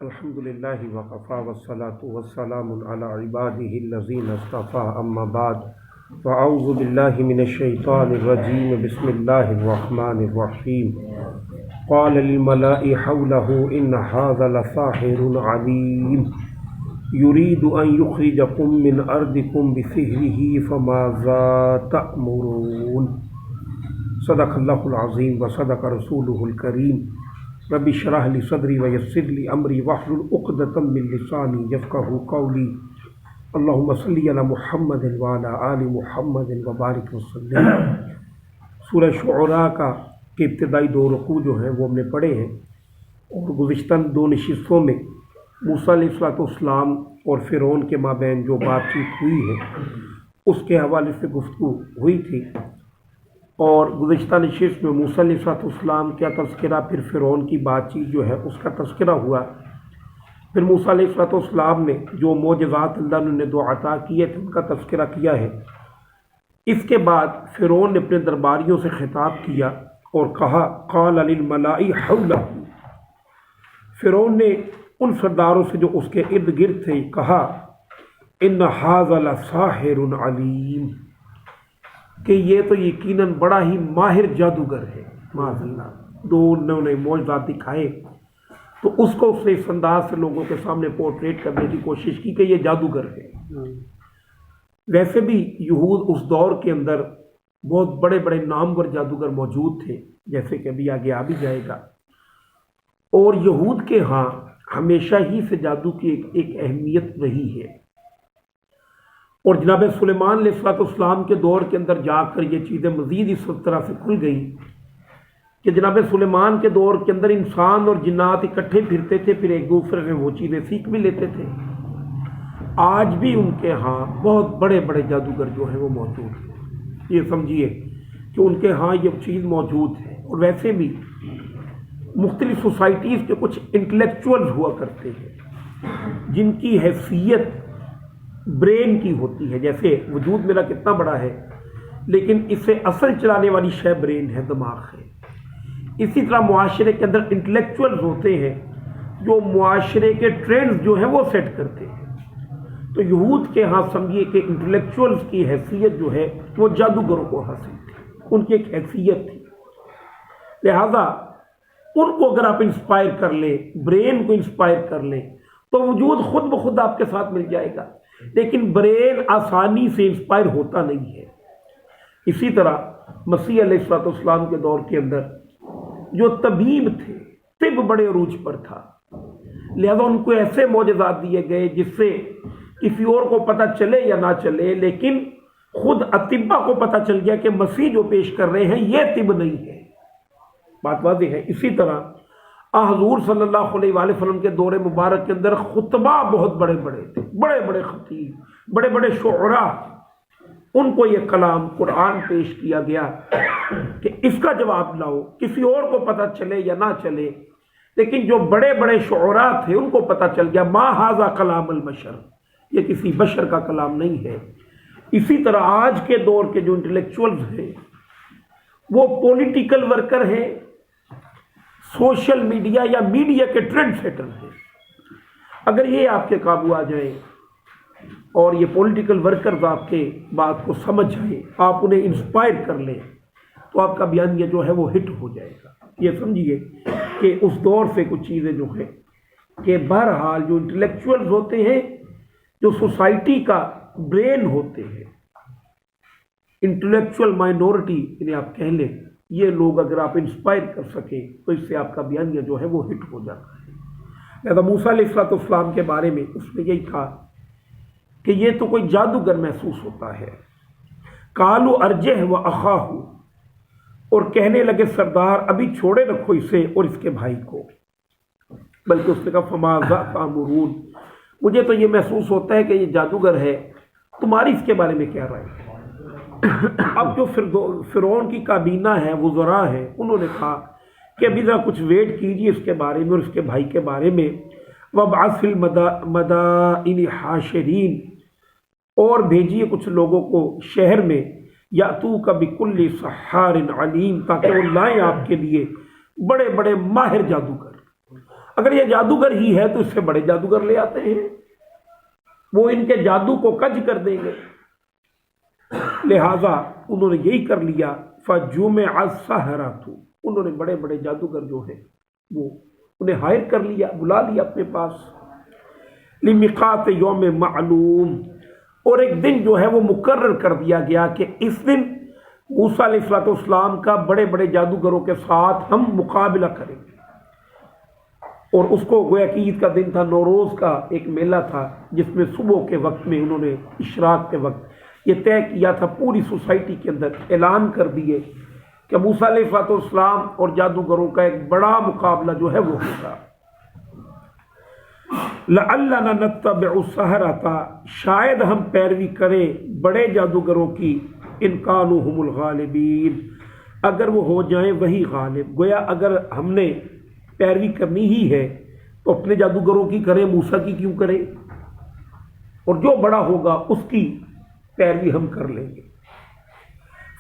الحمد للہ وقفا والصلاة والسلام علی عباده الذین اصطفى اما بعد فاعوذ باللہ من الشیطان الرجیم بسم اللہ الرحمن الرحیم قال للملأ حوله ان هذا لساحر علیم يريد ان يخرجكم من ارضكم بسحره فماذا تأمرون صدق اللہ العظیم وصدق رسولہ الکریم رب اشرح لی صدری ویسر لی امری واحلل عقدۃ من لسانی یفقہوا قولی اللہم صلی علی محمد وعلی آل محمد وبارک وسلم۔ سورہ شعراء کا کے ابتدائی دو رکوع جو ہیں وہ ہم نے پڑھے ہیں، اور گزشتہ دو نشستوں میں موسیٰ علیہ السلام اور فرعون کے مابین جو بات چیت ہوئی ہے اس کے حوالے سے گفتگو ہوئی تھی، اور گزشتہ نشست میں موسیٰ علیہ السلام کا تذکرہ، پھر فرعون کی بات چیت جو ہے اس کا تذکرہ ہوا۔ پھر موسیٰ علیہ السلام نے جو معجزات اللہ نے دو عطا کیے تھے ان کا تذکرہ کیا ہے۔ اس کے بعد فرعون نے اپنے درباریوں سے خطاب کیا اور کہا قال للملأ حولہ، فرعون نے ان سرداروں سے جو اس کے ارد گرد تھے کہا ان ھذا لساحر علیم، کہ یہ تو یقیناً بڑا ہی ماہر جادوگر ہے۔ معاذ اللہ، دو انہوں نے معجزات دکھائے تو اس کو اس نے اس انداز سے لوگوں کے سامنے پورٹریٹ کرنے کی کوشش کی کہ یہ جادوگر ہے۔ ویسے بھی یہود اس دور کے اندر بہت بڑے بڑے نامور جادوگر موجود تھے، جیسے کہ ابھی آگے آ بھی جائے گا، اور یہود کے ہاں ہمیشہ ہی سے جادو کی ایک اہمیت رہی ہے، اور جناب سلیمان علیہ السلام کے دور کے اندر جا کر یہ چیزیں مزید اس طرح سے کھل گئیں کہ جناب سلیمان کے دور کے اندر انسان اور جنات اکٹھے پھرتے تھے، پھر ایک دوسرے سے وہ چیزیں سیکھ بھی لیتے تھے۔ آج بھی ان کے ہاں بہت بڑے بڑے جادوگر جو ہیں وہ موجود ہیں، یہ سمجھیے کہ ان کے ہاں یہ چیز موجود ہے۔ اور ویسے بھی مختلف سوسائٹیز کے کچھ انٹلیکچوئلز ہوا کرتے ہیں جن کی حیثیت برین کی ہوتی ہے، جیسے وجود میرا کتنا بڑا ہے لیکن اسے اصل چلانے والی شے برین ہے، دماغ ہے۔ اسی طرح معاشرے کے اندر انٹلیکچوئلز ہوتے ہیں جو معاشرے کے ٹرینڈز جو ہیں وہ سیٹ کرتے ہیں۔ تو یہود کے ہاں سمجھیے کہ انٹلیکچوئلز کی حیثیت جو ہے وہ جادوگروں کو حاصل تھی، ان کی ایک حیثیت تھی، لہذا ان کو اگر آپ انسپائر کر لیں، برین کو انسپائر کر لیں تو وجود خود بخود آپ کے ساتھ مل جائے گا، لیکن برین آسانی سے انسپائر ہوتا نہیں ہے۔ اسی طرح مسیح علیہ السلام کے دور کے اندر جو طبیب تھے، طب بڑے عروج پر تھا، لہذا ان کو ایسے معجزات دیے گئے جس سے کسی اور کو پتہ چلے یا نہ چلے لیکن خود اطباء کو پتہ چل گیا کہ مسیح جو پیش کر رہے ہیں یہ طب نہیں ہے۔ بات واضح ہے۔ اسی طرح حضور صلی اللہ علیہ وآلہ وسلم کے دور مبارک کے اندر خطبہ بہت بڑے بڑے تھے، بڑے بڑے خطیب، بڑے بڑے شعراء، ان کو یہ کلام قرآن پیش کیا گیا کہ اس کا جواب لاؤ، کسی اور کو پتہ چلے یا نہ چلے، لیکن جو بڑے بڑے شعراء تھے ان کو پتہ چل گیا ما ھذا کلام البشر، یہ کسی بشر کا کلام نہیں ہے۔ اسی طرح آج کے دور کے جو انٹلیکچوئلز ہیں وہ پولیٹیکل ورکر ہیں، سوشل میڈیا یا میڈیا کے ٹرینڈ سیٹر ہیں۔ اگر یہ آپ کے قابو آ جائیں اور یہ پولیٹیکل ورکرز آپ کے بات کو سمجھ جائیں، آپ انہیں انسپائر کر لیں تو آپ کا بیانیہ جو ہے وہ ہٹ ہو جائے گا۔ یہ سمجھیے کہ اس دور سے کچھ چیزیں جو ہیں کہ بہرحال جو انٹلیکچوئلز ہوتے ہیں، جو سوسائٹی کا برین ہوتے ہیں، انٹلیکچوئل مائنورٹی انہیں آپ کہہ لیں، یہ لوگ اگر آپ انسپائر کر سکیں تو اس سے آپ کا بیانیہ جو ہے وہ ہٹ ہو جاتا ہے۔ لہذا موسیٰ علیہ السلام کے بارے میں اس نے یہی کہا کہ یہ تو کوئی جادوگر محسوس ہوتا ہے۔ قالوا ارجہ واخاہ، اور کہنے لگے سردار ابھی چھوڑے رکھو اسے اور اس کے بھائی کو، بلکہ اس نے کہا فماذا تأمرون، مجھے تو یہ محسوس ہوتا ہے کہ یہ جادوگر ہے، تمہاری اس کے بارے میں کیا رائے ہے؟ اب جو فرعون کی کابینہ ہے، وزراء ہیں، انہوں نے کہا کہ ابھی ذرا کچھ ویٹ کیجیے اس کے بارے میں اور اس کے بھائی کے بارے میں۔ وَابْعَثْ فِی الْمَدَائِنِ حَاشِرِینَ، اور بھیجیے کچھ لوگوں کو شہر میں، یأتوک بکل سحار علیم، تاکہ وہ لائیں آپ کے لیے بڑے بڑے ماہر جادوگر۔ اگر یہ جادوگر ہی ہے تو اس سے بڑے جادوگر لے آتے ہیں، وہ ان کے جادو کو کج کر دیں گے۔ لہذا انہوں نے یہی کر لیا، فَجُمِعَ السَّحَرَةُ، انہوں نے بڑے بڑے جادوگر جو ہیں وہ انہیں ہائر کر لیا، بلا لیا اپنے پاس، لِمِيقَاتِ يَوْمٍ مَعْلُومٍ، اور ایک دن جو ہے وہ مقرر کر دیا گیا کہ اس دن موسیٰ علیہ السلام کا بڑے بڑے جادوگروں کے ساتھ ہم مقابلہ کریں گے۔ اور اس کو گویا کہ عید کا دن تھا، نوروز کا ایک میلہ تھا جس میں صبح کے وقت میں انہوں نے اشراق کے وقت یہ طے کیا تھا، پوری سوسائٹی کے اندر اعلان کر دیے کہ موسیٰ علیہ السلام اور جادوگروں کا ایک بڑا مقابلہ جو ہے وہ ہوگا۔ لَعَلَّنَا نَتَّبِعُ السَّحَرَةَ، شاید ہم پیروی کریں بڑے جادوگروں کی، اِن كَانُوا هُمُ الْغَالِبِينَ، اگر وہ ہو جائیں وہی غالب۔ گویا اگر ہم نے پیروی کرنی ہی ہے تو اپنے جادوگروں کی کریں، موسیٰ کی کیوں کریں؟ اور جو بڑا ہوگا اس کی پیروی ہم کر لیں گے۔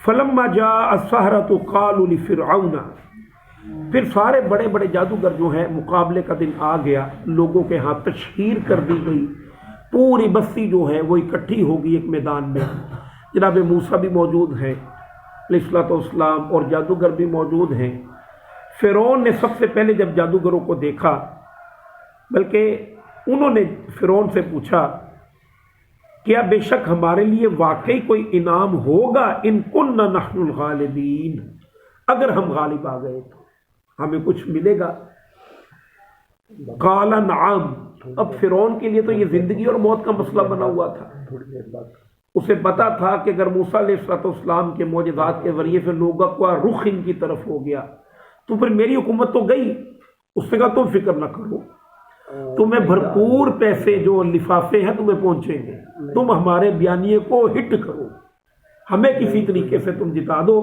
فَلَمَّا جَاءَ السَّحَرَةُ قَالُوا لِفِرْعَوْنَ، پھر سارے بڑے بڑے جادوگر جو ہیں، مقابلے کا دن آ گیا، لوگوں کے ہاں تشہیر کر دی گئی، پوری بستی جو ہے وہ اکٹھی ہوگی ایک میدان میں، جناب موسیٰ بھی موجود ہیں علیہ السلام اور جادوگر بھی موجود ہیں۔ فرعون نے سب سے پہلے جب جادوگروں کو دیکھا، بلکہ انہوں نے فرعون سے پوچھا کیا بے شک ہمارے لیے واقعی کوئی انعام ہوگا، ان کننا نحن الغالبین، اگر ہم غالب آ گئے تو ہمیں کچھ ملے گا؟ قال نعم، اب فرعون کے لیے تو یہ زندگی اور موت کا مسئلہ بنا ہوا تھا۔ اسے پتا تھا کہ اگر موسیٰ علیہ السلام کے معجزات کے ذریعے سے لوگوں کا رخ ان کی طرف ہو گیا تو پھر میری حکومت تو گئی۔ اس نے کہا تم فکر نہ کرو، تمہیں بھرپور پیسے جو لفافے ہیں تمہیں پہنچیں گے، تم ہمارے بیانیے کو ہٹ کرو، ہمیں کسی طریقے سے تم جتا دو،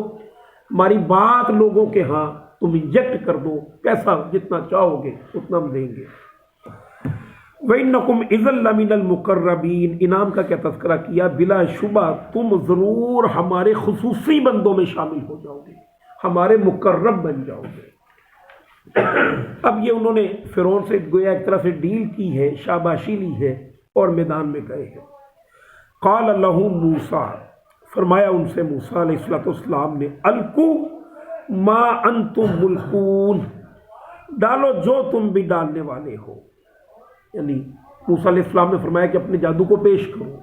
ہماری بات لوگوں کے ہاں تم انجیکٹ کر دو، پیسہ جتنا چاہو گے اتنا ہم دیں گے۔ وَإِنَّكُمْ إِذًا لَّمِنَ الْمُقَرَّبِينَ، انعام کا کیا تذکرہ کیا، بلا شبہ تم ضرور ہمارے خصوصی بندوں میں شامل ہو جاؤ گے، ہمارے مقرب بن جاؤ گے۔ اب یہ انہوں نے فرعون سے گویا ایک طرح سے ڈیل کی ہے، شاباشی لی ہے اور میدان میں گئے ہیں۔ قال لهم موسیٰ، فرمایا ان سے موسیٰ علیہ السلام نے، القوا ما انتم ملقون، ڈالو جو تم بھی ڈالنے والے ہو۔ یعنی موسیٰ علیہ السلام نے فرمایا کہ اپنے جادو کو پیش کرو۔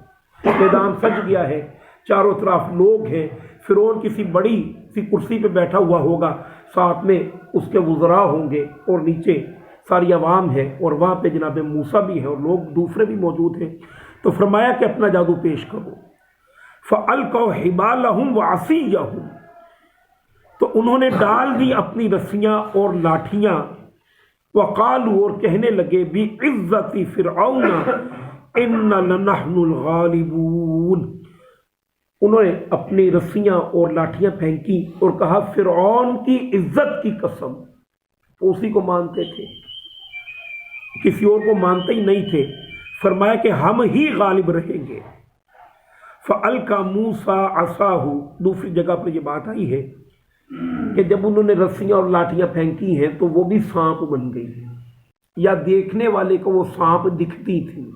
میدان سج گیا ہے، چاروں طرف لوگ ہیں، فرعون کسی بڑی سی کرسی پہ بیٹھا ہوا ہوگا، ساتھ میں اس کے وزراء ہوں گے اور نیچے ساری عوام ہے، اور وہاں پہ جناب موسیٰ بھی ہے اور لوگ دوسرے بھی موجود ہیں۔ تو فرمایا کہ اپنا جادو پیش کرو۔ فَأَلْقَوْا حِبَالَهُمْ وَعَصِيَّهُمْ، تو انہوں نے ڈال دی اپنی رسیاں اور لاٹھیاں، وقالوا، اور کہنے لگے، بِعِزَّةِ فِرْعَوْنَ إِنَّ لَنَحْنُ الْغَالِبُونَ، انہوں نے اپنی رسیاں اور لاٹھیاں پھینکی اور کہا فرعون کی عزت کی قسم، اسی کو مانتے تھے، کسی اور کو مانتے ہی نہیں تھے، فرمایا کہ ہم ہی غالب رہیں گے۔ فَأَلْقَى مُوسَىٰ عَصَاهُ، دوسری جگہ پر یہ بات آئی ہے کہ جب انہوں نے رسیاں اور لاٹھیاں پھینکی ہیں تو وہ بھی سانپ بن گئی، یا دیکھنے والے کو وہ سانپ دکھتی تھی۔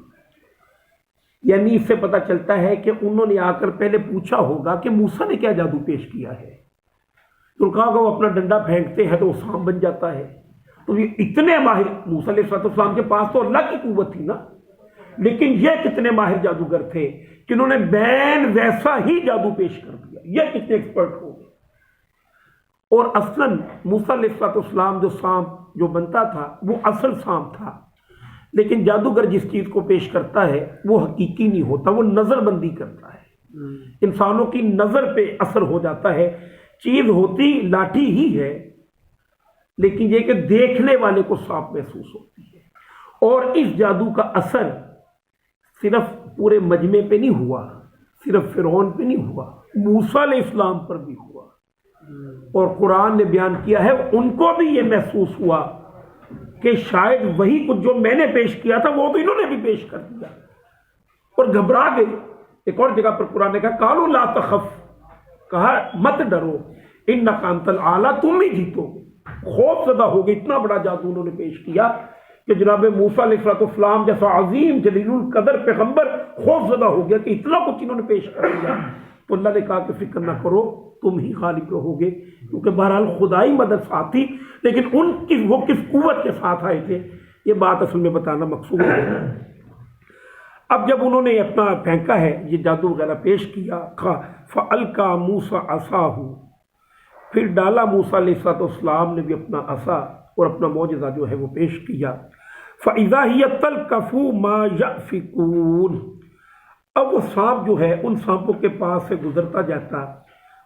یعنی اس سے پتہ چلتا ہے کہ انہوں نے آ کر پہلے پوچھا ہوگا کہ موسیٰ نے کیا جادو پیش کیا ہے، تو کہا کہ وہ اپنا ڈنڈا پھینکتے ہیں تو وہ سانپ بن جاتا ہے۔ تو یہ اتنے ماہر، موسیٰ علیہ السلام کے پاس تو اللہ کی قوت تھی نا، لیکن یہ کتنے ماہر جادوگر تھے کہ انہوں نے بین ویسا ہی جادو پیش کر دیا، یہ کتنے ایکسپرٹ ہو گئے۔ اور اصلاً موسیٰ علیہ السلام جو سانپ جو بنتا تھا وہ اصل سانپ تھا، لیکن جادوگر جس چیز کو پیش کرتا ہے وہ حقیقی نہیں ہوتا، وہ نظر بندی کرتا ہے، انسانوں کی نظر پہ اثر ہو جاتا ہے، چیز ہوتی لاٹھی ہی ہے لیکن یہ کہ دیکھنے والے کو سانپ محسوس ہوتی ہے۔ اور اس جادو کا اثر صرف پورے مجمع پہ نہیں ہوا، صرف فرعون پہ نہیں ہوا، موسیٰ علیہ السلام پر بھی ہوا، اور قرآن نے بیان کیا ہے ان کو بھی یہ محسوس ہوا کہ شاید وہی کچھ جو میں نے پیش کیا تھا وہ تو انہوں نے بھی پیش کر دیا، اور گھبرا گئے۔ ایک اور جگہ پر قرآن نے کہا قالوا لا تخف، کہا مت ڈرو، انک انت الاعلی، تم ہی جیتو گے۔ خوف زدہ ہو گئے، اتنا بڑا جادو انہوں نے پیش کیا کہ جناب موسیٰ علیہ السلام جیسا عظیم جلیل القدر پیغمبر خوف زدہ ہو گیا کہ اتنا کچھ انہوں نے پیش کر دیا. تو اللہ نے کہا کہ فکر نہ کرو، تم ہی غالب رہو گے، کیونکہ بہرحال خدائی مدد ساتھ تھی، لیکن ان کی وہ کس قوت کے ساتھ آئے تھے یہ بات اصل میں بتانا مقصود ہے. اب جب انہوں نے اپنا پھینکا ہے، یہ جادو وغیرہ پیش کیا، فَأَلْقَىٰ مُوسَىٰ عَصَاهُ، پھر ڈالا موسیٰ علیہ السلام نے بھی اپنا عصا اور اپنا معجزہ جو ہے وہ پیش کیا. فَإِذَا هِيَ تَلْقَفُ مَا يَأْفِكُونَ، اب وہ سانپ جو ہے ان سانپوں کے پاس سے گزرتا جاتا،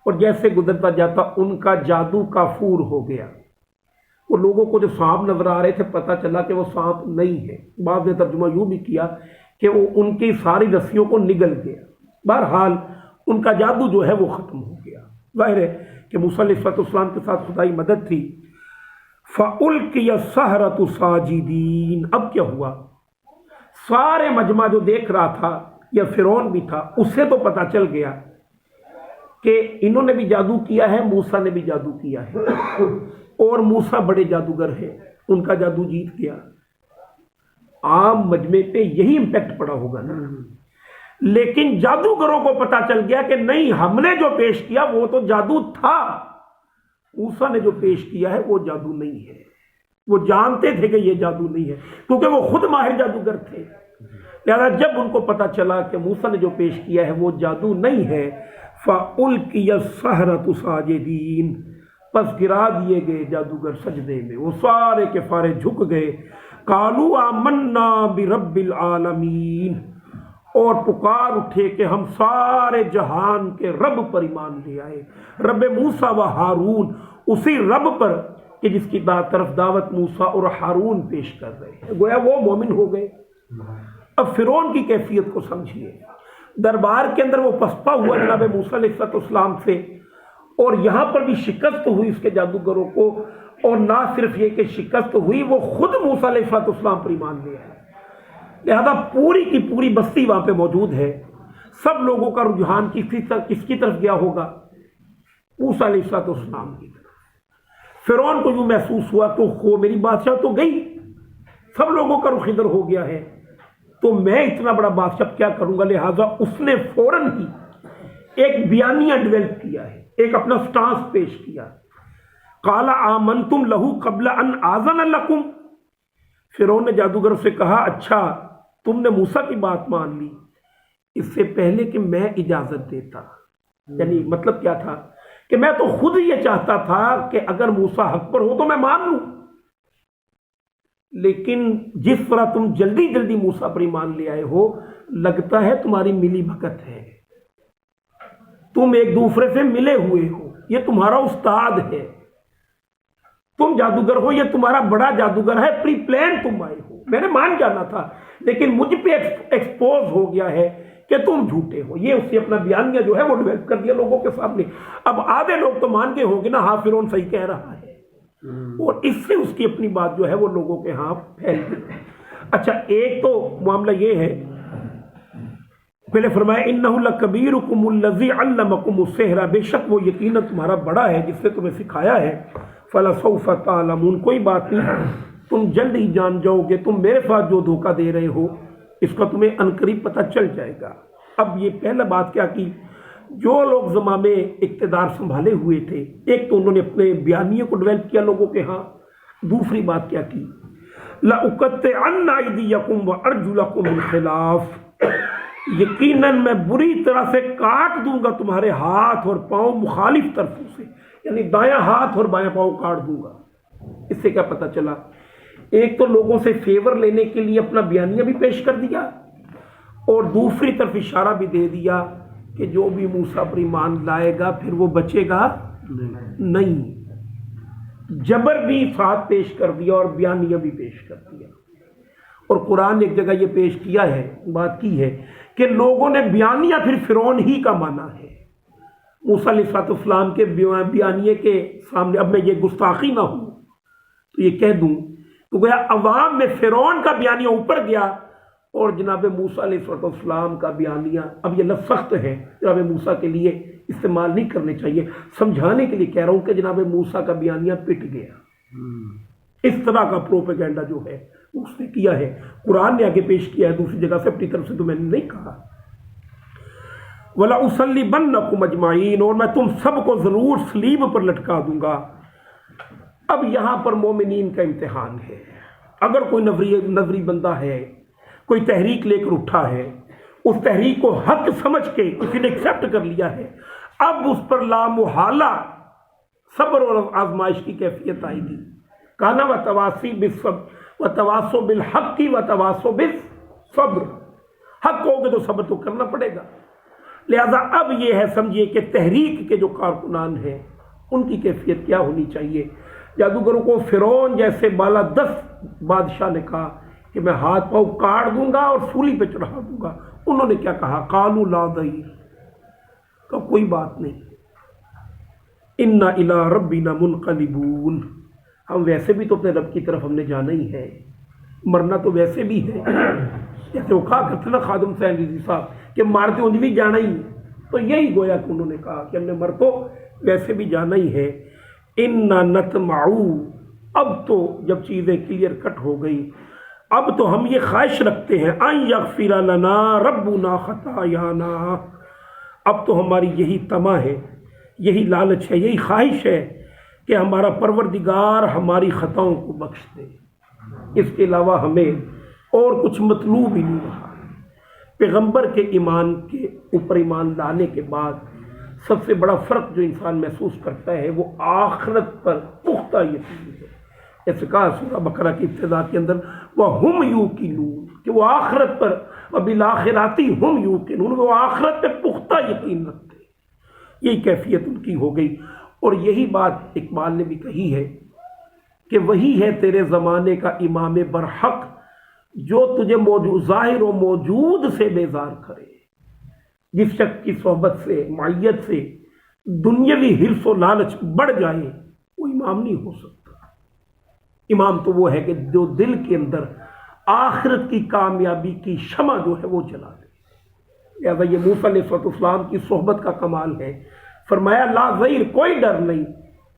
اور جیسے گزرتا جاتا ان کا جادو کافور ہو گیا. وہ لوگوں کو جو سانپ نظر آ رہے تھے پتہ چلا کہ وہ سانپ نہیں ہے. بعض نے ترجمہ یوں بھی کیا کہ وہ ان کی ساری رسیوں کو نگل گیا. بہرحال ان کا جادو جو ہے وہ ختم ہو گیا. ظاہر ہے کہ موسیٰ علیہ السلام کے ساتھ خدائی مدد تھی. فَأُلْقِيَ السَّحَرَةُ سَاجِدِينَ، اب کیا ہوا؟ سارے مجمع جو دیکھ رہا تھا یا فرعون بھی تھا، اس سے تو پتہ چل گیا کہ انہوں نے بھی جادو کیا ہے، موسیٰ نے بھی جادو کیا ہے، اور موسیٰ بڑے جادوگر ہیں، ان کا جادو جیت گیا. عام مجمع پہ یہی امپیکٹ پڑا ہوگا نا. لیکن جادوگروں کو پتہ چل گیا کہ نہیں، ہم نے جو پیش کیا وہ تو جادو تھا، موسیٰ نے جو پیش کیا ہے وہ جادو نہیں ہے. وہ جانتے تھے کہ یہ جادو نہیں ہے کیونکہ وہ خود ماہر جادوگر تھے. لہذا جب ان کو پتہ چلا کہ موسیٰ نے جو پیش کیا ہے وہ جادو نہیں ہے، فَأُلْقِيَ السَّحَرَةُ سَاجِدِينَ، پس گرا دیے گئے جادوگر سجدے میں، وہ سارے کے سارے جھک گئے. قَالُوا آمَنَّا بِرَبِّ الْعَالَمِينَ، اور پکار اٹھے کہ ہم سارے جہان کے رب پر ایمان لے آئے. رب موسیٰ و ہارون، اسی رب پر کہ جس کی طرف دعوت موسیٰ اور ہارون پیش کر رہے ہیں. گویا وہ مومن ہو گئے. اب فرعون کی کیفیت کو سمجھیے. دربار کے اندر وہ پسپا ہوا جناب موسیٰ علیہ السلام سے، اور یہاں پر بھی شکست ہوئی اس کے جادوگروں کو. اور نہ صرف یہ کہ شکست ہوئی، وہ خود موسیٰ علیہ السلام پر ایمان لے آئے. لہذا پوری کی پوری بستی وہاں پہ موجود ہے. سب لوگوں کا رجحان کس کی طرف گیا ہوگا؟ موسیٰ علیہ السلام کی طرف. فرعون کو یوں محسوس ہوا تو میری بادشاہ تو گئی، سب لوگوں کا رخ ادھر ہو گیا ہے، تو میں اتنا بڑا بادشاہ کیا کروں گا. لہٰذا اس نے فوراً ہی ایک بیانیہ ڈیولپ کیا ہے، ایک اپنا سٹانس پیش کیا. قَالَ آمَنْتُمْ لَهُ قَبْلَ أَنْ آذَنَ لَكُمْ، فرعون نے جادوگروں سے کہا اچھا تم نے موسیٰ کی بات مان لی اس سے پہلے کہ میں اجازت دیتا. یعنی مطلب کیا تھا کہ میں تو خود یہ چاہتا تھا کہ اگر موسیٰ حق پر ہو تو میں مان لوں، لیکن جس طرح تم جلدی جلدی موسیٰ پر ایمان لے آئے ہو، لگتا ہے تمہاری ملی بھگت ہے، تم ایک دوسرے سے ملے ہوئے ہو، یہ تمہارا استاد ہے، تم جادوگر ہو، یہ تمہارا بڑا جادوگر ہے، پری پلان تم آئے ہو. میں نے مان جانا تھا لیکن مجھ پہ ایکسپوز ہو گیا ہے کہ تم جھوٹے ہو. یہ اس نے اپنا بیانیہ جو ہے وہ ڈیولپ کر دیا لوگوں کے سامنے. اب آدھے لوگ تو مان گئے ہوں گے نا، ہاں فرعون صحیح کہہ رہا ہے، اور اس سے اس کی اپنی بات جو ہے وہ لوگوں کے ہاں پھیل گئی. اچھا ایک تو معاملہ یہ ہے، پہلے فرمایا انہ لکبیرکم الذی علمکم السحر، بے شک وہ یقینا تمہارا بڑا ہے جس نے تمہیں سکھایا ہے. فلسوف تعلمون، کوئی بات نہیں تم جلد ہی جان جاؤ گے، تم میرے ساتھ جو دھوکہ دے رہے ہو اس کا تمہیں عنقریب پتہ چل جائے گا. اب یہ پہلا بات کیا کی، جو لوگ زمانے اقتدار سنبھالے ہوئے تھے، ایک تو انہوں نے اپنے بیانیے کو ڈیولپ کیا لوگوں کے ہاں. دوسری بات کیا کی، لَأُقَطِّعَنَّ أَيْدِيَكُمْ وَأَرْجُلَكُمْ مِنْ خِلَافٍ، یقیناً میں بری طرح سے کاٹ دوں گا تمہارے ہاتھ اور پاؤں مخالف طرفوں سے، یعنی دایاں ہاتھ اور بایاں پاؤں کاٹ دوں گا. اس سے کیا پتہ چلا، ایک تو لوگوں سے فیور لینے کے لیے اپنا بیانیہ بھی پیش کر دیا، اور دوسری طرف اشارہ بھی دے دیا کہ جو بھی موسیٰ پر ایمان لائے گا پھر وہ بچے گا نہیں. جبر بھی ساتھ پیش کر دیا اور بیانیہ بھی پیش کر دیا. اور قرآن نے ایک جگہ یہ پیش کیا ہے، بات کی ہے کہ لوگوں نے بیانیہ پھر فرعون ہی کا مانا ہے. موسیٰ علیہ السلام کے بیانیے کے سامنے اب میں یہ گستاخی نہ ہوں تو یہ کہہ دوں تو گویا عوام میں فرعون کا بیانیہ اوپر گیا، اور جناب موسیٰ علیہ السلام کا بیانیہ، اب یہ لفظ سخت ہے جناب موسیٰ کے لیے استعمال نہیں کرنے چاہیے، سمجھانے کے لیے کہہ رہا ہوں کہ جناب موسیٰ کا بیانیہ پٹ گیا. اس طرح کا پروپیگنڈا جو ہے اس نے کیا ہے، قرآن نے آگے پیش کیا ہے، دوسری جگہ سے اپنی طرف سے تو میں نے نہیں کہا۔ وَلَأُصَلِّبَنَّكُمْ أَجْمَعِينَ، اور میں تم سب کو ضرور صلیب پر لٹکا دوں گا۔ اب یہاں پر مومنین کا امتحان ہے۔ اگر کوئی نظری بندہ ہے، کوئی تحریک لے کر اٹھا ہے، اس تحریک کو حق سمجھ کے کسی نے ایکسیپٹ کر لیا ہے، اب اس پر لامحالہ صبر اور آزمائش کی کیفیت آئے گی۔ کانا وتواصی بالصبر وتواصوا بالحق وتواصوا بالصبر، حق ہوگے تو صبر تو کرنا پڑے گا۔ لہذا اب یہ ہے سمجھیے کہ تحریک کے جو کارکنان ہیں ان کی کیفیت کیا ہونی چاہیے۔ جادوگروں کو فرعون جیسے بالادست بادشاہ نے کہا کہ میں ہاتھ پاؤں کاٹ دوں گا اور سولی پہ چڑھا دوں گا، انہوں نے کیا کہا؟ قالوا لا ضیر، کہ کوئی بات نہیں، انا الی ربنا منقلبون، ہم ویسے بھی تو اپنے رب کی طرف ہم نے جانا ہی ہے، مرنا تو ویسے بھی ہے۔ جیسے وہ کہا کرتے نا خادم حسین رضوی صاحب کہ مارتے انہیں بھی جانا ہی، تو یہی گویا کہ انہوں نے کہا کہ ہم نے مر تو ویسے بھی جانا ہی ہے۔ انا نطمع، اب تو جب چیزیں کلیئر کٹ ہو گئی، اب تو ہم یہ خواہش رکھتے ہیں ان یغفر لنا ربنا خطایانا، اب تو ہماری یہی طمع ہے، یہی لالچ ہے، یہی خواہش ہے کہ ہمارا پروردگار ہماری خطاؤں کو بخش دے، اس کے علاوہ ہمیں اور کچھ مطلوب ہی نہیں رہا۔ پیغمبر کے ایمان کے اوپر ایمان لانے کے بعد سب سے بڑا فرق جو انسان محسوس کرتا ہے وہ آخرت پر پختہ یقین ہے۔ جیسے کہا سورہ بقرہ کی ابتدا کے اندر وَهُمْ يُوقِنُونَ، کہ وہ آخرت پر وَبِالْآخِرَةِ هُمْ يُوقِنُونَ، وہ آخرت پہ پختہ یقین رکھتے ہیں۔ یہی کیفیت ان کی ہو گئی، اور یہی بات اقبال نے بھی کہی ہے کہ وہی ہے تیرے زمانے کا امام برحق جو تجھے موجود ظاہر و موجود سے بیزار کرے۔ جس شخص کی صحبت سے، معیت سے دنیاوی حرص و لالچ بڑھ جائے وہ امام نہیں ہو سکتا۔ امام تو وہ ہے کہ جو دل کے اندر آخرت کی کامیابی کی شمع جو ہے وہ جلا دے۔ لہذا یہ موسیٰ علیہ السلام کی صحبت کا کمال ہے۔ فرمایا لا ضیر، کوئی ڈر نہیں،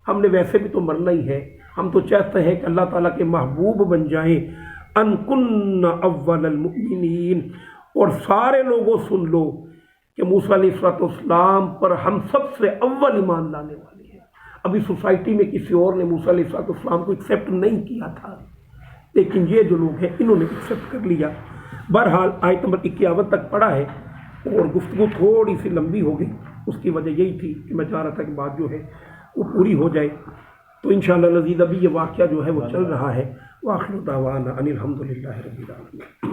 ہم نے ویسے بھی تو مرنا ہی ہے، ہم تو چاہتے ہیں کہ اللہ تعالیٰ کے محبوب بن جائیں۔ ان کن اول المؤمنین، اور سارے لوگوں سن لو کہ موسیٰ علیہ السلام پر ہم سب سے اول ایمان لانے والے ہیں۔ ابھی سوسائٹی میں کسی اور نے موسیٰ علیہ السلام کو ایکسیپٹ نہیں کیا تھا، لیکن یہ جو لوگ ہیں انہوں نے ایکسیپٹ کر لیا۔ بہرحال آیت نمبر 51 تک پڑھا ہے اور گفتگو تھوڑی سی لمبی ہو گئی، اس کی وجہ یہی تھی کہ میں چاہ رہا تھا کہ بات جو ہے وہ پوری ہو جائے۔ تو انشاءاللہ العزیز ابھی یہ واقعہ جو ہے وہ چل رہا ہے۔ وآخر دعوانا ان الحمد للہ رب العالمین۔